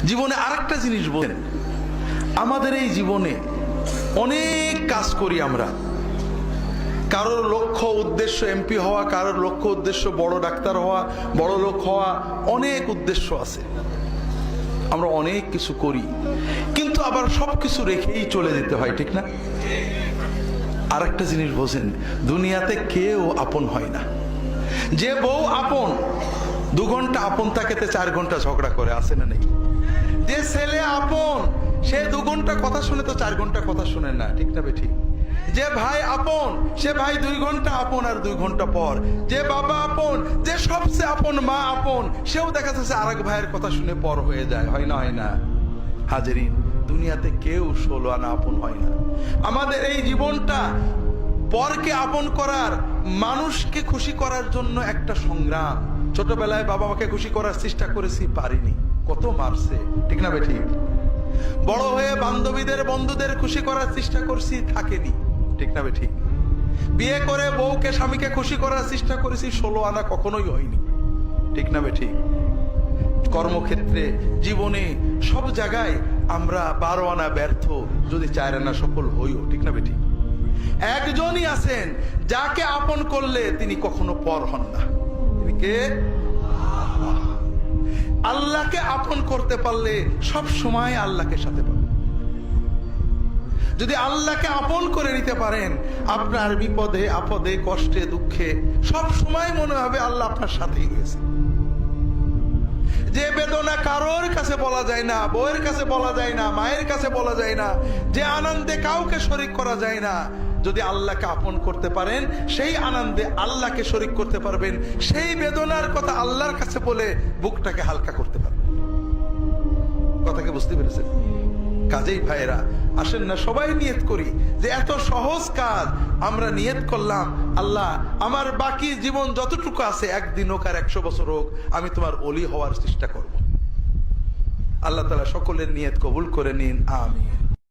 জীবনে আরেকটা জিনিস বলেন, আমাদের এই জীবনে অনেক কাজ করি আমরা। কারোর লক্ষ্য উদ্দেশ্য এমপি হওয়া, কারোর লক্ষ্য উদ্দেশ্য বড় ডাক্তার হওয়া, বড় লোক হওয়া, অনেক উদ্দেশ্য আছে। আমরা অনেক কিছু করি, কিন্তু আবার সবকিছু রেখেই চলে যেতে হয়, ঠিক না? আর একটা জিনিস বোঝেন, দুনিয়াতে কেউ আপন হয় না। যে বউ আপন, 2 ঘন্টা আপন থাকেতে 4 ঘন্টা ঝগড়া করে, আছে না নেই? যে ছেলে আপন, সে 2 ঘন্টা কথা শুনে তো 4 ঘন্টা কথা শুনে না, ঠিক না বেঠিক? যে ভাই আপন, সে ভাই 2 ঘন্টা আপন আর 2 ঘন্টা পর। যে বাবা আপন, যে সবচেয়ে আপন মা আপন, সেও দেখা যাচ্ছে আরেক ভাইয়ের কথা শুনে পর হয়ে যায়, হয় না? হয় না হাজেরিন, দুনিয়াতে কেউ 16 আনা আপন হয় না। আমাদের এই জীবনটা পরকে আপন করার, মানুষকে খুশি করার জন্য একটা সংগ্রাম। ছোটবেলায় বাবা মাকে খুশি করার চেষ্টা করেছি, পারিনি, কত মারছে, ঠিক না বেঠিক? বড় হয়ে বান্ধবীদের বন্ধুদের খুশি করার চেষ্টা করছি, থাকেনি, ঠিক না বেঠিক? বিয়ে করে বউকে স্বামীকে খুশি করার চেষ্টা করেছি, 16 আনা কখনোই হয়নি, ঠিক না বেঠিক? কর্মক্ষেত্রে, জীবনে, সব জায়গায় আমরা 12 আনা ব্যর্থ, যদি 4 আনা সফল হইও, ঠিক না বেঠিক? একজনই আছেন যাকে আপন করলে তিনি কখনো পর হন না, তিনি কে? আল্লাহকে আপন করতে পারলে সব সময় আল্লাহকে সাথে পাবেন। যদি আল্লাহকে আপন করে নিতে পারেন, আপনার বিপদে আপদে কষ্টে দুঃখে সব সময় মনে হবে আল্লাহ আপনার সাথেই রয়েছে। যে বেদনা কারোর কাছে বলা যায় না, বউয়ের কাছে বলা যায় না, মায়ের কাছে বলা যায় না, যে আনন্দে কাউকে শরীক করা যায় না, যদি আল্লাহকে আপন করতে পারেন, সেই আনন্দে আল্লাহকে শরীক করতে পারবেন, সেই বেদনার কথা আল্লাহর কাছে বলে বুকটাকে হালকা করতে পারবেন। কথাকে বুঝতে পেরেছেন? কাজেই ভাইয়েরা, আসেন না সবাই নিয়ত করি যে এত সহজ কাজ আমরা নিয়ত করলাম, আল্লাহ আমার বাকি জীবন যতটুকু আছে, 1 দিন হোক আর 100 বছর হোক, আমি তোমার ওলি হওয়ার চেষ্টা করব। আল্লাহ তাআলা সকলের নিয়ত কবুল করে নিন, আমিন।